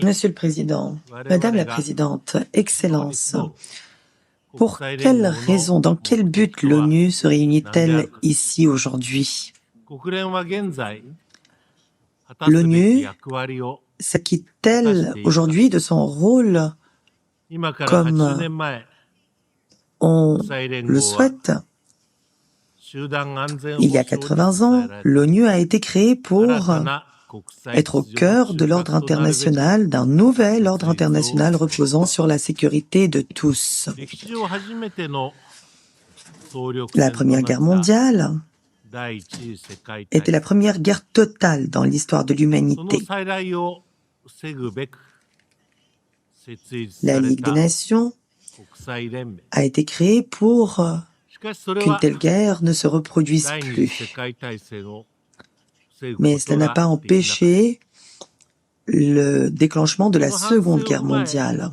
Monsieur le Président, Madame la Présidente, Excellence, pour quelle raison, dans quel but l'ONU se réunit-elle ici aujourd'hui? L'ONU s'acquitte-t-elle aujourd'hui de son rôle comme on le souhaite? Il y a 80 ans, l'ONU a été créée pour être au cœur de l'ordre international, d'un nouvel ordre international reposant sur la sécurité de tous. La Première Guerre mondiale était la première guerre totale dans l'histoire de l'humanité. La Ligue des Nations a été créée pour qu'une telle guerre ne se reproduise plus. Mais cela n'a pas empêché le déclenchement de la Seconde Guerre mondiale.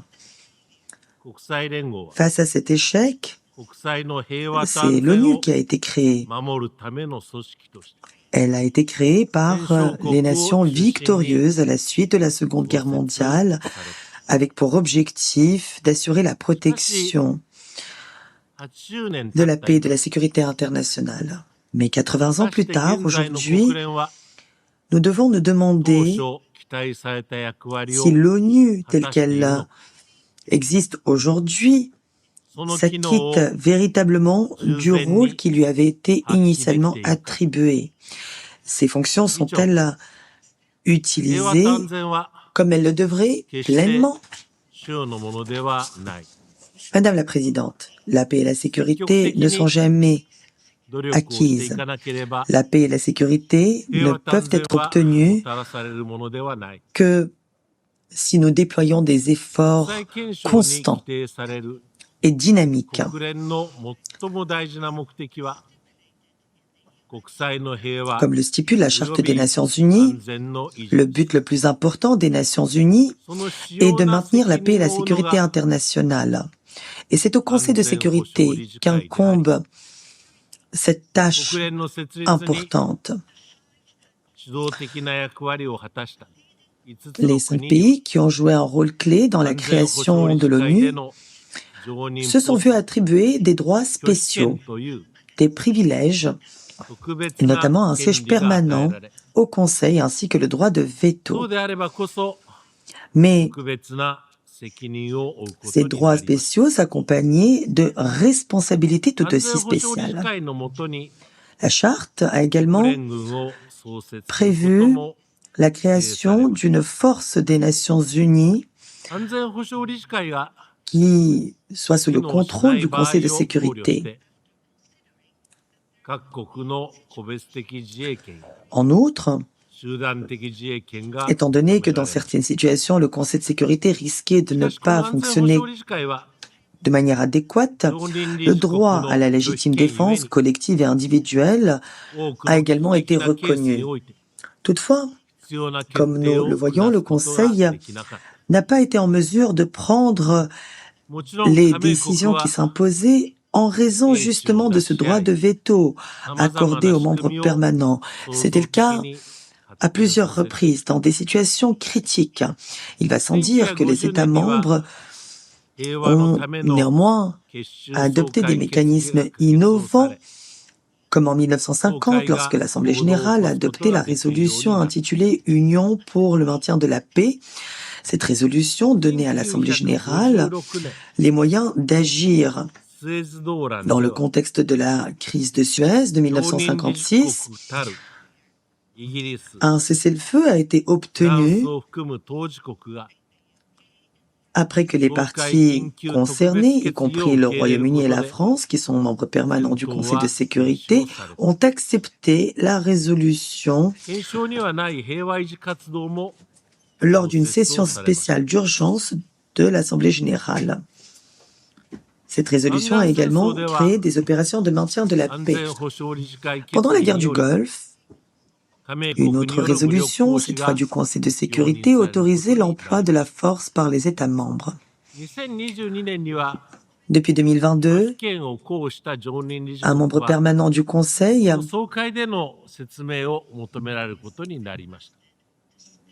Face à cet échec, c'est l'ONU qui a été créée. Elle a été créée par les nations victorieuses à la suite de la Seconde Guerre mondiale, avec pour objectif d'assurer la protection de la paix et de la sécurité internationale. Mais 80 ans plus tard, aujourd'hui, nous devons nous demander si l'ONU telle qu'elle existe aujourd'hui s'acquitte véritablement du rôle qui lui avait été initialement attribué. Ces fonctions sont-elles utilisées comme elles le devraient pleinement? Madame la Présidente, la paix et la sécurité ne sont jamais acquises. La paix et la sécurité ne peuvent être obtenues que si nous déployons des efforts constants et dynamiques. Comme le stipule la Charte des Nations Unies, le but le plus important des Nations Unies est de maintenir la paix et la sécurité internationale. Et c'est au Conseil de sécurité qu'incombe cette tâche importante. Les 5 pays qui ont joué un rôle clé dans la création de l'ONU se sont vus attribuer des droits spéciaux, des privilèges, et notamment un siège permanent au Conseil ainsi que le droit de veto. Mais ces droits spéciaux s'accompagnaient de responsabilités tout aussi spéciales. La Charte a également prévu la création d'une force des Nations Unies qui soit sous le contrôle du Conseil de sécurité. En outre, étant donné que dans certaines situations, le Conseil de sécurité risquait de ne pas fonctionner de manière adéquate, le droit à la légitime défense collective et individuelle a également été reconnu. Toutefois, comme nous le voyons, le Conseil n'a pas été en mesure de prendre les décisions qui s'imposaient en raison justement de ce droit de veto accordé aux membres permanents. C'était le cas à plusieurs reprises, dans des situations critiques. Il va sans dire que les États membres ont néanmoins adopté des mécanismes innovants, comme en 1950, lorsque l'Assemblée générale a adopté la résolution intitulée « Union pour le maintien de la paix ». Cette résolution donnait à l'Assemblée générale les moyens d'agir. Dans le contexte de la crise de Suez de 1956, un cessez-le-feu a été obtenu après que les parties concernées, y compris le Royaume-Uni et la France, qui sont membres permanents du Conseil de sécurité, ont accepté la résolution lors d'une session spéciale d'urgence de l'Assemblée générale. Cette résolution a également créé des opérations de maintien de la paix. Pendant la guerre du Golfe, une autre résolution, cette fois du Conseil de sécurité, autorisait l'emploi de la force par les États membres. Depuis 2022, un membre permanent du Conseil,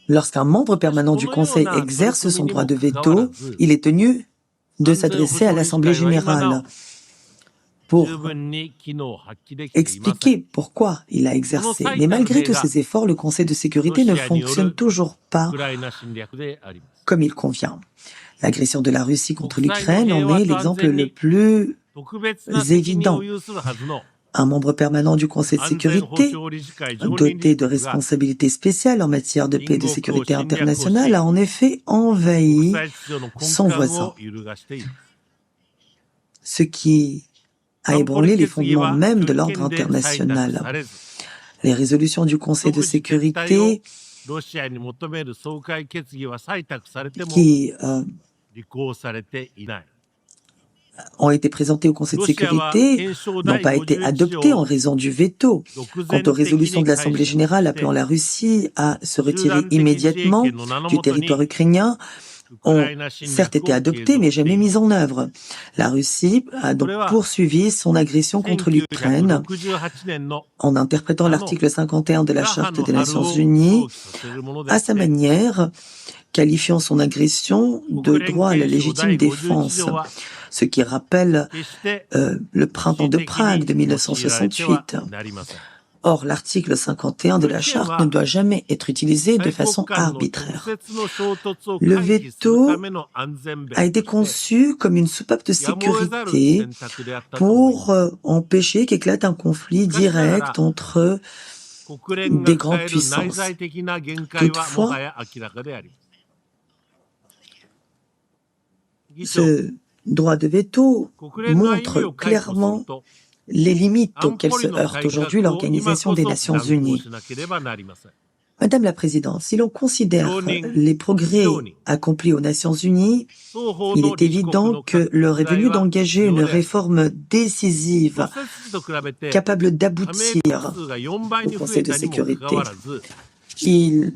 lorsqu'un membre permanent du Conseil exerce son droit de veto, il est tenu de s'adresser à l'Assemblée générale pour expliquer pourquoi il a exercé. Mais malgré tous ces efforts, le Conseil de sécurité ne fonctionne toujours pas comme il convient. L'agression de la Russie contre l'Ukraine en est l'exemple le plus évident. Un membre permanent du Conseil de sécurité, doté de responsabilités spéciales en matière de paix et de sécurité internationale, a en effet envahi son voisin, ce qui a ébranlé les fondements même de l'ordre international. Les résolutions du Conseil de sécurité qui ont été présentées au Conseil de sécurité n'ont pas été adoptées en raison du veto. Quant aux résolutions de l'Assemblée générale appelant la Russie à se retirer immédiatement du territoire ukrainien, ont certes été adoptées, mais jamais mises en œuvre. La Russie a donc poursuivi son agression contre l'Ukraine en interprétant l'article 51 de la Charte des Nations Unies à sa manière, qualifiant son agression de droit à la légitime défense, ce qui rappelle le printemps de Prague de 1968. Or, l'article 51 de la Charte ne doit jamais être utilisé de façon arbitraire. Le veto a été conçu comme une soupape de sécurité pour empêcher qu'éclate un conflit direct entre des grandes puissances. Toutefois, ce droit de veto montre clairement les limites auxquelles se heurte aujourd'hui l'Organisation des Nations Unies. Madame la Présidente, si l'on considère les progrès accomplis aux Nations Unies, il est évident que l'heure est venue d'engager une réforme décisive, capable d'aboutir au Conseil de sécurité. Il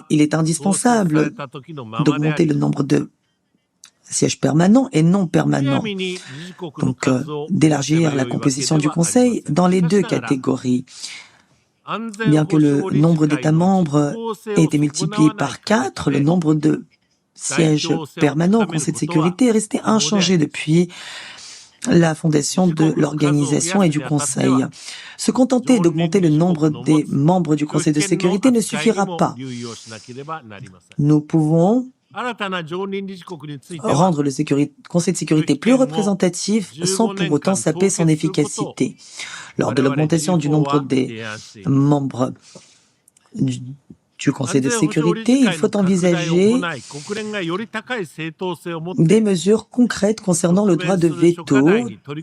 est indispensable d'augmenter le nombre de sièges permanents et non permanents. Donc, d'élargir la composition du Conseil dans les deux catégories. Bien que le nombre d'États membres ait été multiplié par 4, le nombre de sièges permanents au Conseil de sécurité est resté inchangé depuis la fondation de l'organisation et du Conseil. Se contenter d'augmenter le nombre des membres du Conseil de sécurité ne suffira pas. Nous pouvons rendre le Conseil de sécurité plus représentatif sans pour autant saper son efficacité. Lors de l'augmentation du nombre des membres du Conseil de sécurité, il faut envisager des mesures concrètes concernant le droit de veto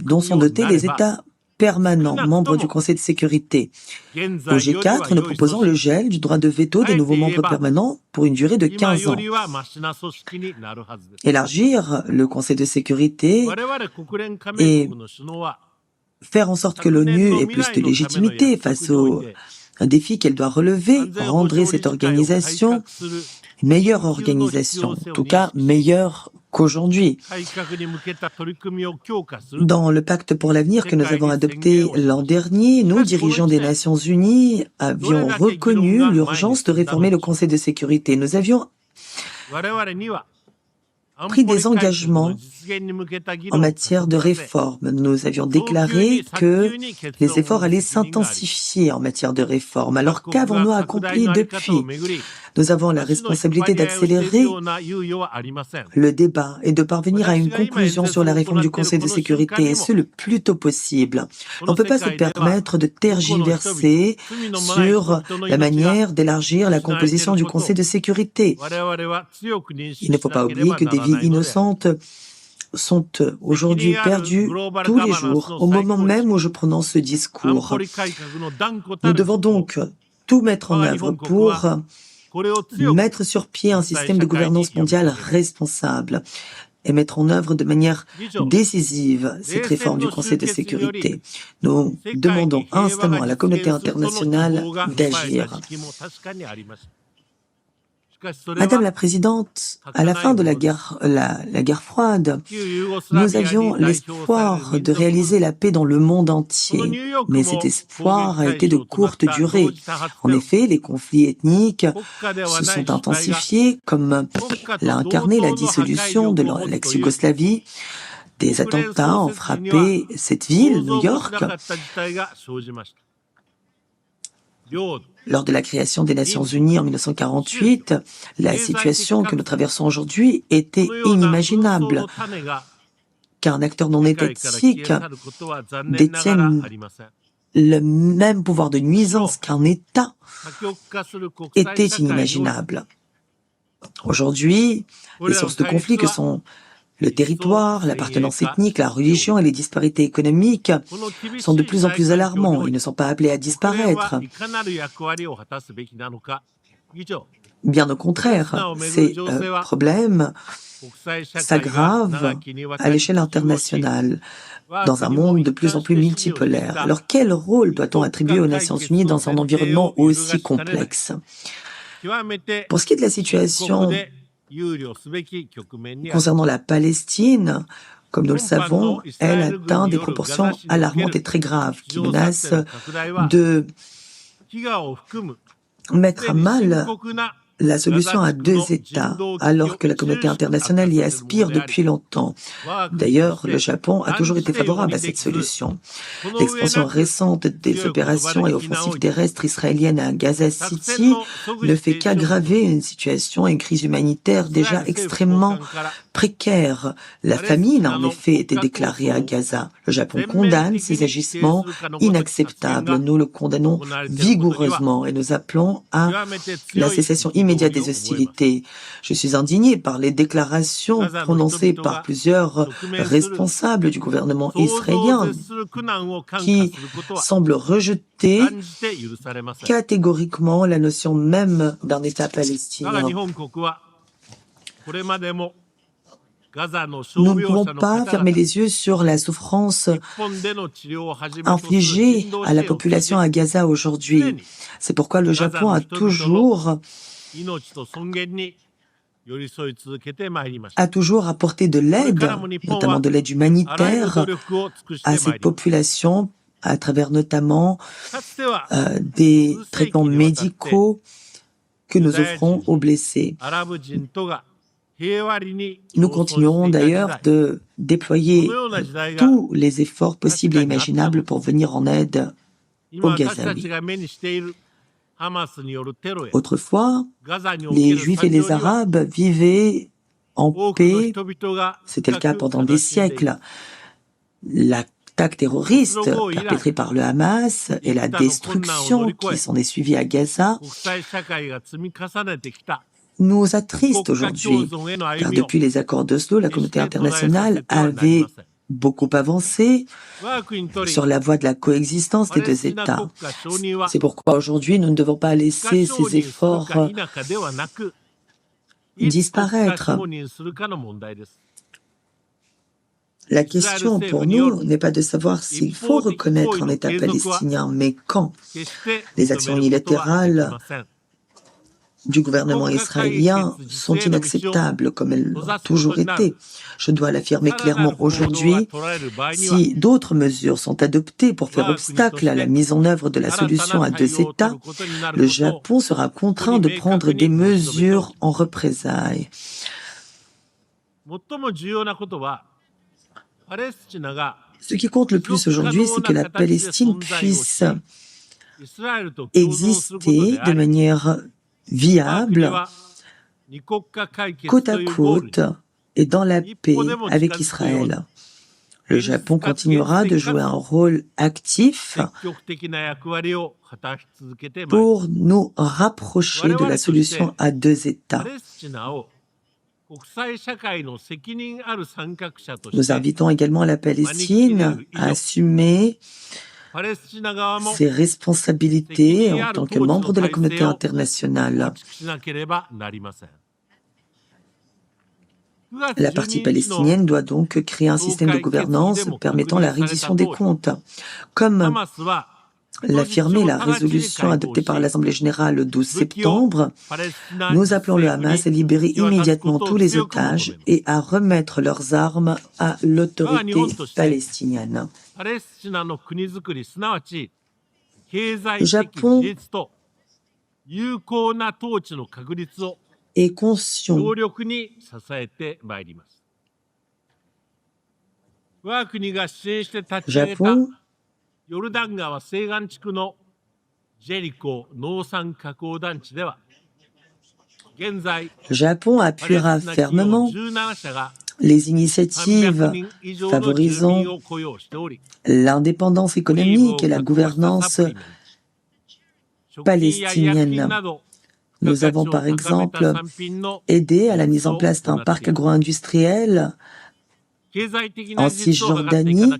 dont sont dotés les États permanents, membres du Conseil de sécurité. Au G4, nous proposons le gel du droit de veto des nouveaux membres permanents pour une durée de 15 ans. Élargir le Conseil de sécurité et faire en sorte que l'ONU ait plus de légitimité face aux défis qu'elle doit relever rendrait cette organisation une meilleure organisation, en tout cas meilleure qu'aujourd'hui. Dans le pacte pour l'avenir que nous avons adopté l'an dernier, nous, dirigeants des Nations Unies, avions reconnu l'urgence de réformer le Conseil de sécurité. Nous avions pris des engagements en matière de réforme. Nous avions déclaré que les efforts allaient s'intensifier en matière de réforme. Alors qu'avons-nous accompli depuis? Nous avons la responsabilité d'accélérer le débat et de parvenir à une conclusion sur la réforme du Conseil de sécurité, et ce le plus tôt possible. On ne peut pas se permettre de tergiverser sur la manière d'élargir la composition du Conseil de sécurité. Il ne faut pas oublier que des vies innocentes sont aujourd'hui perdues tous les jours, au moment même où je prononce ce discours. Nous devons donc tout mettre en œuvre pour mettre sur pied un système de gouvernance mondiale responsable et mettre en œuvre de manière décisive cette réforme du Conseil de sécurité. Nous demandons instamment à la communauté internationale d'agir. Madame la Présidente, à la fin de la guerre froide, nous avions l'espoir de réaliser la paix dans le monde entier, mais cet espoir a été de courte durée. En effet, les conflits ethniques se sont intensifiés, comme l'a incarné la dissolution de l'ex-Yougoslavie. Des attentats ont frappé cette ville, New York. Lors de la création des Nations Unies en 1948, la situation que nous traversons aujourd'hui était inimaginable, qu'un acteur non étatique détienne le même pouvoir de nuisance qu'un État était inimaginable. Aujourd'hui, les sources de conflit que sont le territoire, l'appartenance ethnique, la religion et les disparités économiques sont de plus en plus alarmants. Ils ne sont pas appelés à disparaître. Bien au contraire, ces problèmes s'aggravent à l'échelle internationale, dans un monde de plus en plus multipolaire. Alors, quel rôle doit-on attribuer aux Nations Unies dans un environnement aussi complexe? Pour ce qui est de la situation concernant la Palestine, comme nous le savons, elle atteint des proportions alarmantes et très graves qui menacent de mettre à mal la solution à deux États, alors que la communauté internationale y aspire depuis longtemps. D'ailleurs, le Japon a toujours été favorable à cette solution. L'expansion récente des opérations et offensives terrestres israéliennes à Gaza City ne fait qu'aggraver une situation et une crise humanitaire déjà extrêmement précaire. La famine a en effet été déclarée à Gaza. Le Japon condamne ces agissements inacceptables. Nous le condamnons vigoureusement et nous appelons à la cessation immédiate des hostilités. Je suis indigné par les déclarations prononcées par plusieurs responsables du gouvernement israélien qui semblent rejeter catégoriquement la notion même d'un État palestinien. Nous ne pouvons pas fermer les yeux sur la souffrance infligée à la population à Gaza aujourd'hui. C'est pourquoi le Japon a toujours apporté de l'aide, notamment de l'aide humanitaire, à cette population, à travers notamment des traitements médicaux que nous offrons aux blessés. Nous continuerons d'ailleurs de déployer tous les efforts possibles et imaginables pour venir en aide aux Gazaouis. Autrefois, les Juifs et les Arabes vivaient en paix. C'était le cas pendant des siècles. L'attaque terroriste perpétrée par le Hamas et la destruction qui s'en est suivie à Gaza nous attristent aujourd'hui, car depuis les accords d'Oslo, la communauté internationale avait beaucoup avancé sur la voie de la coexistence des deux États. C'est pourquoi aujourd'hui, nous ne devons pas laisser ces efforts disparaître. La question pour nous n'est pas de savoir s'il faut reconnaître un État palestinien, mais quand. Les actions unilatérales du gouvernement israélien sont inacceptables, comme elles l'ont toujours été. Je dois l'affirmer clairement aujourd'hui, si d'autres mesures sont adoptées pour faire obstacle à la mise en œuvre de la solution à deux États, le Japon sera contraint de prendre des mesures en représailles. Ce qui compte le plus aujourd'hui, c'est que la Palestine puisse exister de manière viable, côte à côte et dans la paix avec Israël. Le Japon continuera de jouer un rôle actif pour nous rapprocher de la solution à deux États. Nous invitons également la Palestine à assumer ses responsabilités en tant que membre de la communauté internationale. La partie palestinienne doit donc créer un système de gouvernance permettant la reddition des comptes. Comme l'affirmait la résolution adoptée par l'Assemblée générale le 12 septembre, nous appelons le Hamas à libérer immédiatement tous les otages et à remettre leurs armes à l'autorité palestinienne. Le Japon est conscient. Japon Japon appuiera fermement les initiatives favorisant l'indépendance économique et la gouvernance palestinienne. Nous avons par exemple aidé à la mise en place d'un parc agro-industriel en Cisjordanie,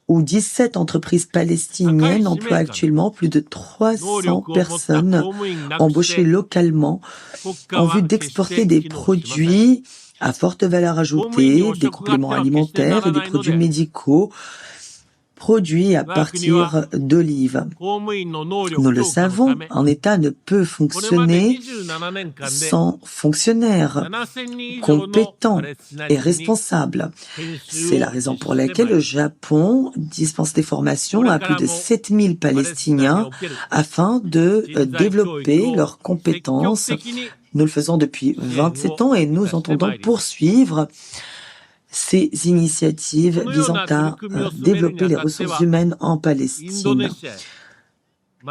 où 17 entreprises palestiniennes emploient actuellement plus de 300 personnes embauchées localement en vue d'exporter des produits à forte valeur ajoutée, des compléments alimentaires et des produits médicaux produits à partir d'olives. Nous le savons, un État ne peut fonctionner sans fonctionnaires compétents et responsables. C'est la raison pour laquelle le Japon dispense des formations à plus de 7000 Palestiniens afin de développer leurs compétences. Nous le faisons depuis 27 ans et nous entendons poursuivre ces initiatives visant à développer les ressources humaines en Palestine.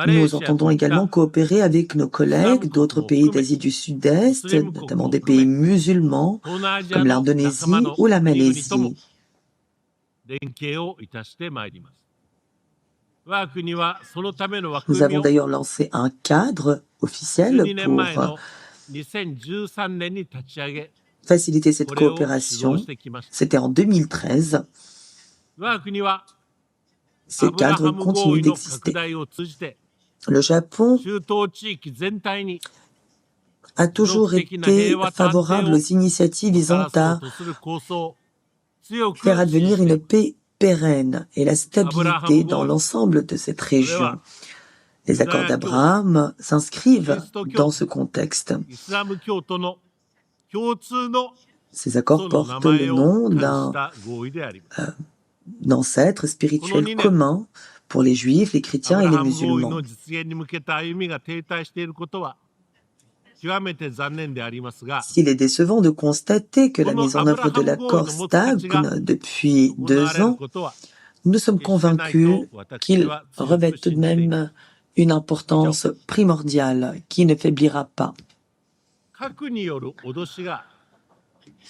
Nous entendons également coopérer avec nos collègues d'autres pays d'Asie du Sud-Est, notamment des pays musulmans comme l'Indonésie ou la Malaisie. Nous avons d'ailleurs lancé un cadre officiel pour faciliter cette coopération. C'était en 2013. Ce cadre continue d'exister. Le Japon a toujours été favorable aux initiatives visant à faire advenir une paix pérenne et la stabilité dans l'ensemble de cette région. Les accords d'Abraham s'inscrivent dans ce contexte. Ces accords portent le nom d'un ancêtre spirituel commun pour les Juifs, les chrétiens et les musulmans. S'il est décevant de constater que la mise en œuvre de l'accord stagne depuis 2 ans, nous sommes convaincus qu'il revêt tout de même une importance primordiale qui ne faiblira pas.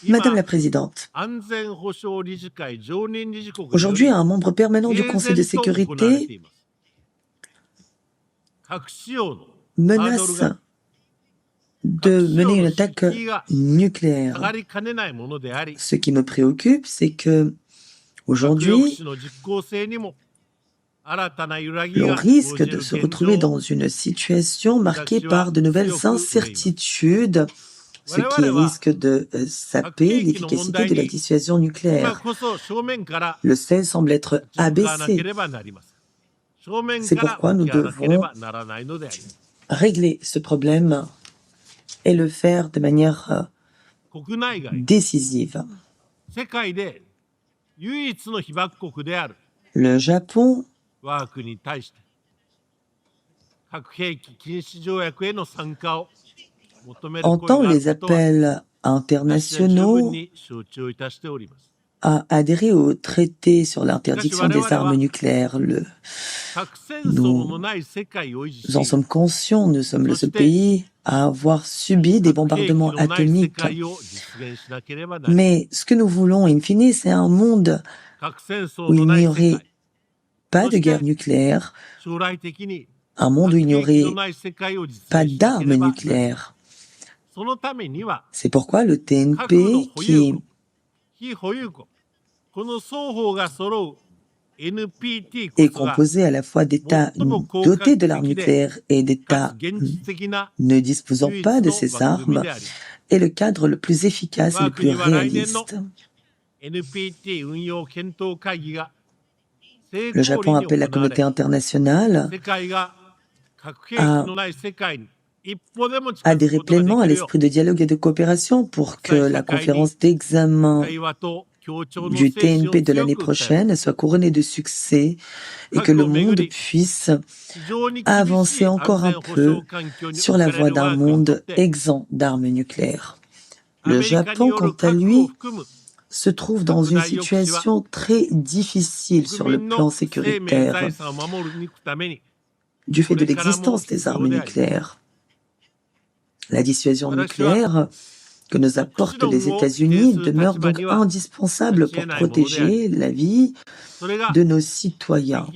Madame la Présidente, aujourd'hui, un membre permanent du Conseil de sécurité menace de mener une attaque nucléaire. Ce qui me préoccupe, c'est que aujourd'hui, l'on risque de se retrouver dans une situation marquée par de nouvelles incertitudes, ce qui risque de saper l'efficacité de la dissuasion nucléaire. Le seuil semble être abaissé. C'est pourquoi nous devons régler ce problème et le faire de manière décisive. Le Japon entend les appels internationaux à adhérer au traité sur l'interdiction des armes nucléaires. Nous en sommes conscients, nous sommes le seul pays à avoir subi des bombardements atomiques. Mais ce que nous voulons, in fine, c'est un monde où il n'y aurait pas de guerre nucléaire, un monde où il n'y aurait pas d'armes nucléaires. C'est pourquoi le TNP, qui est composé à la fois d'États dotés de l'arme nucléaire et d'États ne disposant pas de ces armes, est le cadre le plus efficace et le plus réaliste. Le Japon appelle la communauté internationale à adhérer pleinement à l'esprit de dialogue et de coopération pour que la conférence d'examen du TNP de l'année prochaine soit couronnée de succès et que le monde puisse avancer encore un peu sur la voie d'un monde exempt d'armes nucléaires. Le Japon, quant à lui, se trouve dans une situation très difficile sur le plan sécuritaire du fait de l'existence des armes nucléaires. La dissuasion nucléaire que nous apportent les États-Unis demeure donc indispensable pour protéger la vie de nos citoyens.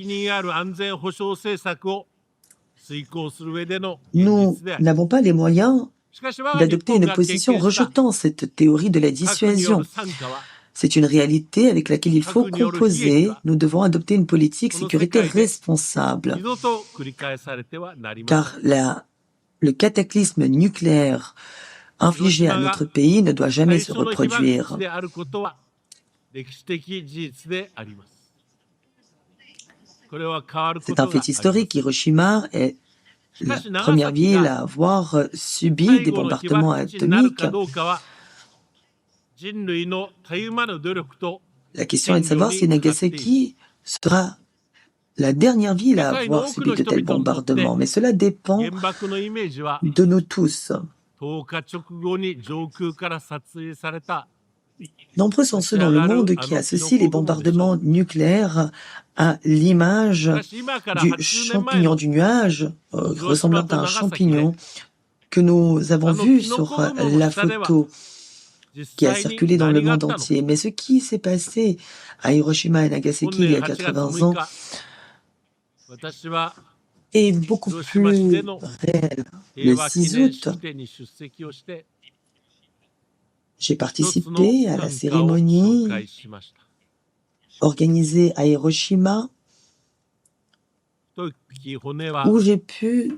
Nous n'avons pas les moyens d'adopter une position rejetant cette théorie de la dissuasion. C'est une réalité avec laquelle il faut composer. Nous devons adopter une politique sécuritaire responsable. Car le cataclysme nucléaire infligé à notre pays ne doit jamais se reproduire. C'est un fait historique. Hiroshima est la première ville à avoir subi des bombardements atomiques. La question est de savoir si Nagasaki sera la dernière ville à avoir subi de tels bombardements, mais cela dépend de nous tous. Nombreux sont ceux dans le monde qui associent les bombardements nucléaires à l'image du champignon du nuage, ressemblant à un champignon que nous avons vu sur la photo qui a circulé dans le monde entier. Mais ce qui s'est passé à Hiroshima et Nagasaki il y a 80 ans est beaucoup plus réel. Le 6 août, j'ai participé à la cérémonie organisée à Hiroshima où j'ai pu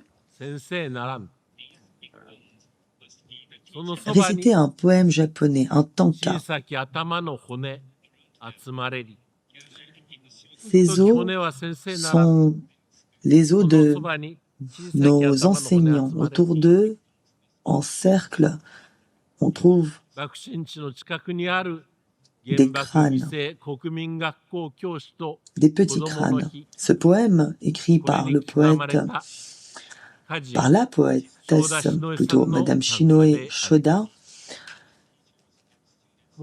réciter un poème japonais, un tanka. Ces os sont les os de nos enseignants. Autour d'eux, en cercle, on trouve des crânes, des petits crânes. Ce poème, écrit par le poète, par la poétesse, plutôt Madame Shinoe Shoda,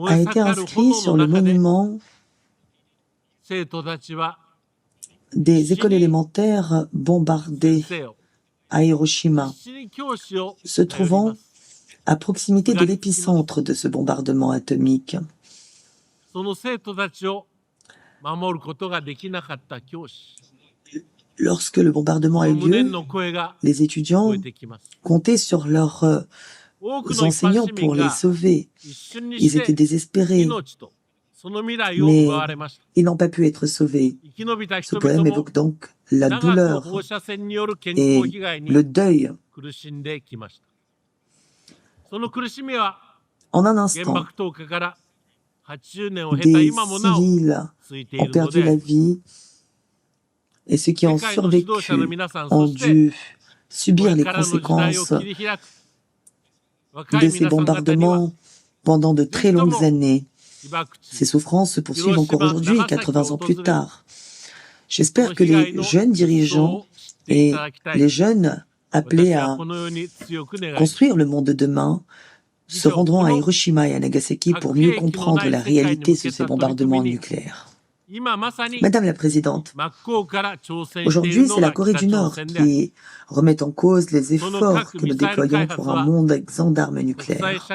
a été inscrit sur le monument des écoles élémentaires bombardées à Hiroshima, se trouvant à proximité de l'épicentre de ce bombardement atomique. Lorsque le bombardement a eu lieu, les étudiants comptaient sur leurs enseignants pour les sauver. Ils étaient désespérés, mais ils n'ont pas pu être sauvés. Ce poème évoque donc la douleur et le deuil. En un instant, des civils ont perdu la vie et ceux qui ont survécu ont dû subir les conséquences de ces bombardements pendant de très longues années. Ces souffrances se poursuivent encore aujourd'hui, 80 ans plus tard. J'espère que les jeunes dirigeants et les jeunes appelés à construire le monde de demain se rendront à Hiroshima et à Nagasaki pour mieux comprendre la réalité de ces bombardements nucléaires. Madame la Présidente, aujourd'hui, c'est la Corée du Nord qui remet en cause les efforts que nous déployons pour un monde exempt d'armes nucléaires.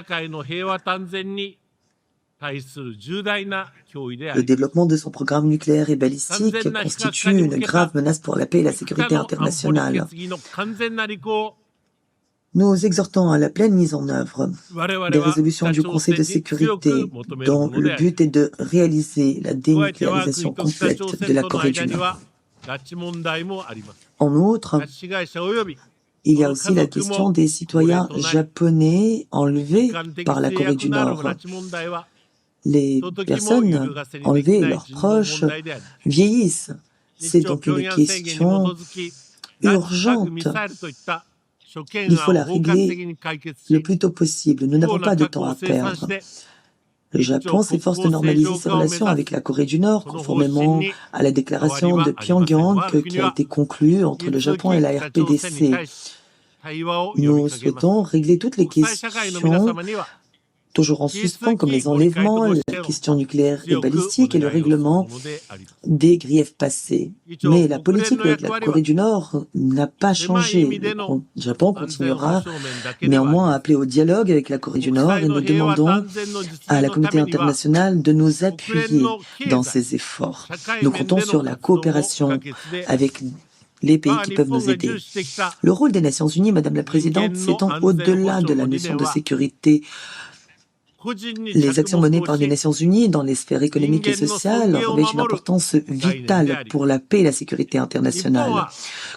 Le développement de son programme nucléaire et balistique constitue une grave menace pour la paix et la sécurité internationale. Nous exhortons à la pleine mise en œuvre des résolutions du Conseil de sécurité dont le but est de réaliser la dénucléarisation complète de la Corée du Nord. En outre, il y a aussi la question des citoyens japonais enlevés par la Corée du Nord. Les personnes enlevées et leurs proches vieillissent. C'est donc une question urgente. Il faut la régler le plus tôt possible. Nous n'avons pas de temps à perdre. Le Japon s'efforce de normaliser ses relations avec la Corée du Nord, conformément à la déclaration de Pyongyang qui a été conclue entre le Japon et la RPDC. Nous souhaitons régler toutes les questions toujours en suspens, comme les enlèvements, la question nucléaire et balistique et le règlement des griefs passés. Mais la politique avec la Corée du Nord n'a pas changé. Le Japon continuera néanmoins à appeler au dialogue avec la Corée du Nord et nous demandons à la communauté internationale de nous appuyer dans ces efforts. Nous comptons sur la coopération avec les pays qui peuvent nous aider. Le rôle des Nations Unies, Madame la Présidente, s'étend au-delà de la notion de sécurité. Les actions menées par les Nations Unies dans les sphères économiques et sociales revêtent une importance vitale pour la paix et la sécurité internationale.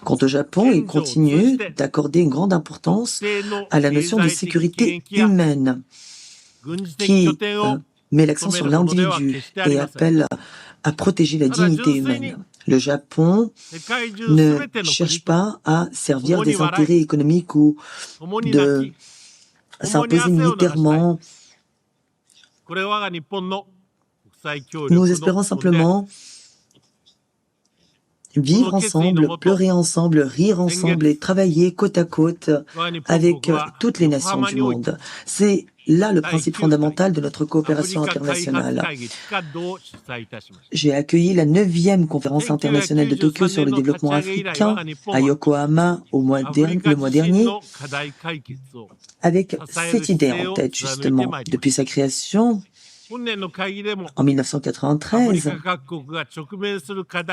Quant au Japon, il continue d'accorder une grande importance à la notion de sécurité humaine, qui met l'accent sur l'individu et appelle à protéger la dignité humaine. Le Japon ne cherche pas à servir des intérêts économiques ou de s'imposer militairement. Nous espérons simplement vivre ensemble, pleurer ensemble, rire ensemble et travailler côte à côte avec toutes les nations du monde. C'est là le principe fondamental de notre coopération internationale. J'ai accueilli la 9e conférence internationale de Tokyo sur le développement africain à Yokohama le mois dernier, avec cette idée en tête justement. Depuis sa création, en 1993,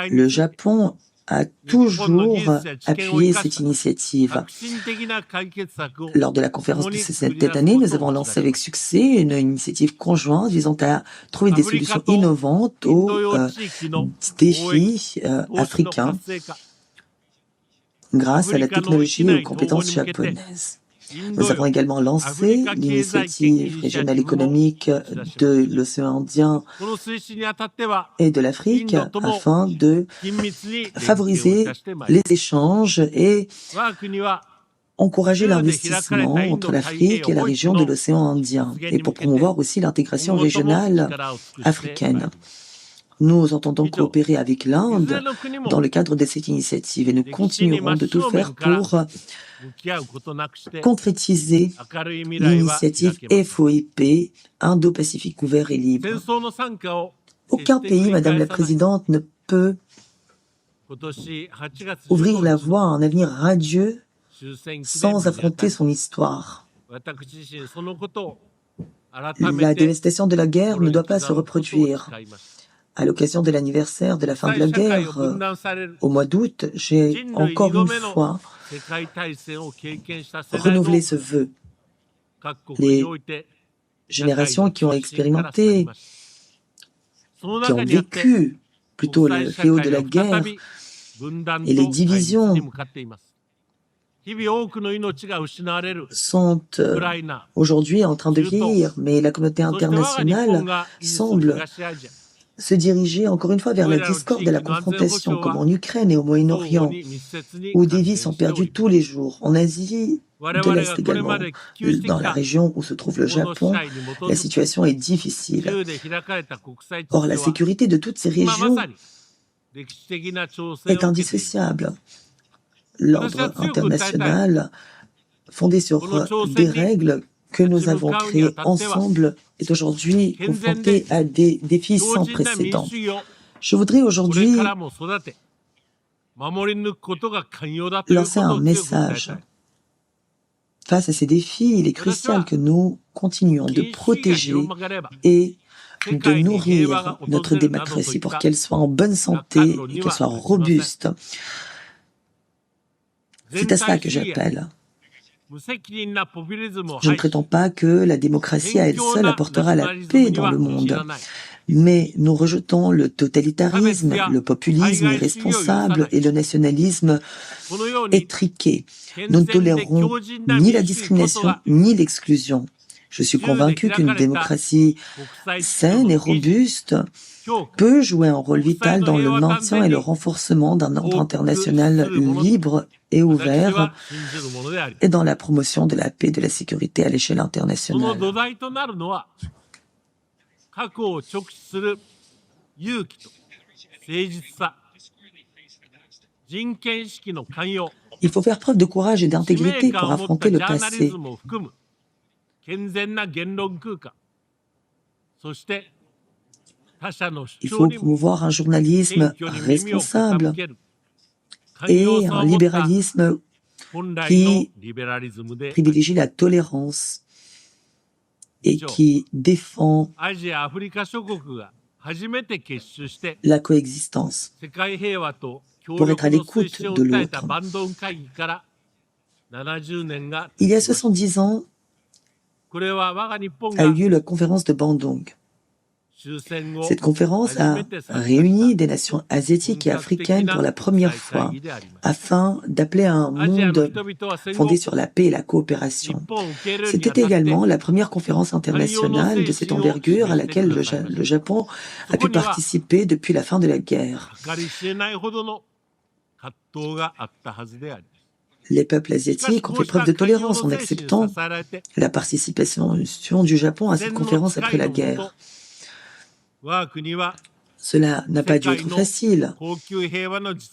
le Japon a toujours appuyé cette initiative. Lors de la conférence de cette année, nous avons lancé avec succès une initiative conjointe visant à trouver des solutions innovantes aux défis africains grâce à la technologie et aux compétences japonaises. Nous avons également lancé l'initiative régionale économique de l'océan Indien et de l'Afrique afin de favoriser les échanges et encourager l'investissement entre l'Afrique et la région de l'océan Indien et pour promouvoir aussi l'intégration régionale africaine. Nous entendons coopérer avec l'Inde dans le cadre de cette initiative et nous continuerons de tout faire pour concrétiser l'initiative FOIP, Indo-Pacifique ouvert et libre. Aucun pays, Madame la Présidente, ne peut ouvrir la voie à un avenir radieux sans affronter son histoire. La dévastation de la guerre ne doit pas se reproduire. À l'occasion de l'anniversaire de la fin de la guerre, au mois d'août, j'ai encore une fois renouvelé ce vœu. Les générations qui ont expérimenté, qui ont vécu plutôt le fléau de la guerre et les divisions sont aujourd'hui en train de vieillir, mais la communauté internationale semble se diriger encore une fois vers la discorde et la confrontation, comme en Ukraine et au Moyen-Orient, où des vies sont perdues tous les jours. En Asie de l'Est également, dans la région où se trouve le Japon, la situation est difficile. Or, la sécurité de toutes ces régions est indissociable. L'ordre international, fondé sur des règles que nous avons créées ensemble, est aujourd'hui confronté à des défis sans précédent. Je voudrais aujourd'hui lancer un message. Face à ces défis, il est crucial que nous continuions de protéger et de nourrir notre démocratie pour qu'elle soit en bonne santé et qu'elle soit robuste. C'est à cela que j'appelle. Je ne prétends pas que la démocratie à elle seule apportera la paix dans le monde, mais nous rejetons le totalitarisme, le populisme irresponsable et le nationalisme étriqué. Nous ne tolérons ni la discrimination ni l'exclusion. Je suis convaincu qu'une démocratie saine et robuste peut jouer un rôle vital dans le maintien et le renforcement d'un ordre international libre et ouvert et dans la promotion de la paix et de la sécurité à l'échelle internationale. Il faut faire preuve de courage et d'intégrité pour affronter le passé. Il faut promouvoir un journalisme responsable et un libéralisme qui privilégie la tolérance et qui défend la coexistence pour être à l'écoute de l'autre. Il y a 70 ans a eu lieu la conférence de Bandung. Cette conférence a réuni des nations asiatiques et africaines pour la première fois afin d'appeler à un monde fondé sur la paix et la coopération. C'était également la première conférence internationale de cette envergure à laquelle le Japon a pu participer depuis la fin de la guerre. Les peuples asiatiques ont fait preuve de tolérance en acceptant la participation du Japon à cette conférence après la guerre. Cela n'a pas dû être facile.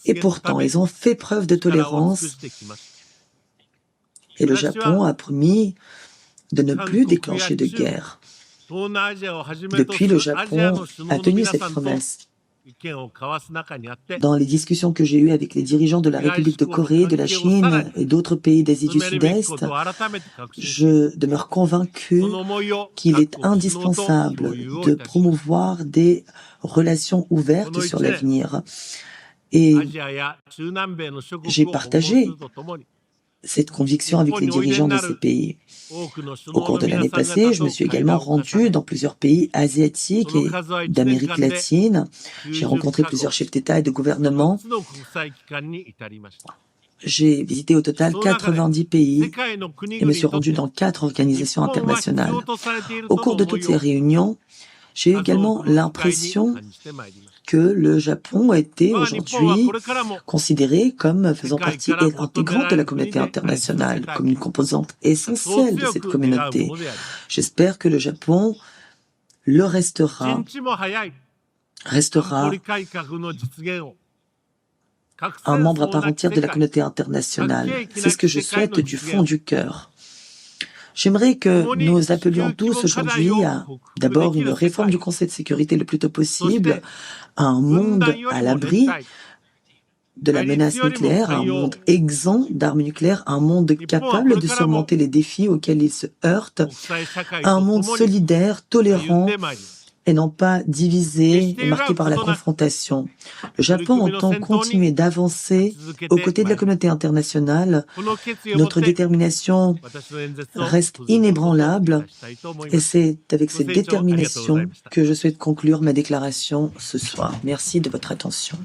Et pourtant, ils ont fait preuve de tolérance. Et le Japon a promis de ne plus déclencher de guerre. Depuis, le Japon a tenu cette promesse. Dans les discussions que j'ai eues avec les dirigeants de la République de Corée, de la Chine et d'autres pays d'Asie du Sud-Est, je demeure convaincu qu'il est indispensable de promouvoir des relations ouvertes sur l'avenir. Et j'ai partagé cette conviction avec les dirigeants de ces pays. Au cours de l'année passée, je me suis également rendu dans plusieurs pays asiatiques et d'Amérique latine. J'ai rencontré plusieurs chefs d'État et de gouvernement. J'ai visité au total 90 pays et me suis rendu dans 4 organisations internationales. Au cours de toutes ces réunions, j'ai également l'impression que le Japon était aujourd'hui considéré comme faisant partie intégrante de la communauté internationale, comme une composante essentielle de cette communauté. J'espère que le Japon le restera un membre à part entière de la communauté internationale. C'est ce que je souhaite du fond du cœur. J'aimerais que nous appelions tous aujourd'hui à d'abord une réforme du Conseil de sécurité le plus tôt possible, à un monde à l'abri de la menace nucléaire, un monde exempt d'armes nucléaires, un monde capable de surmonter les défis auxquels il se heurte, un monde solidaire, tolérant et non pas divisé et marqué par la confrontation. Le Japon entend continuer d'avancer aux côtés de la communauté internationale. Notre détermination reste inébranlable et c'est avec cette détermination que je souhaite conclure ma déclaration ce soir. Merci de votre attention.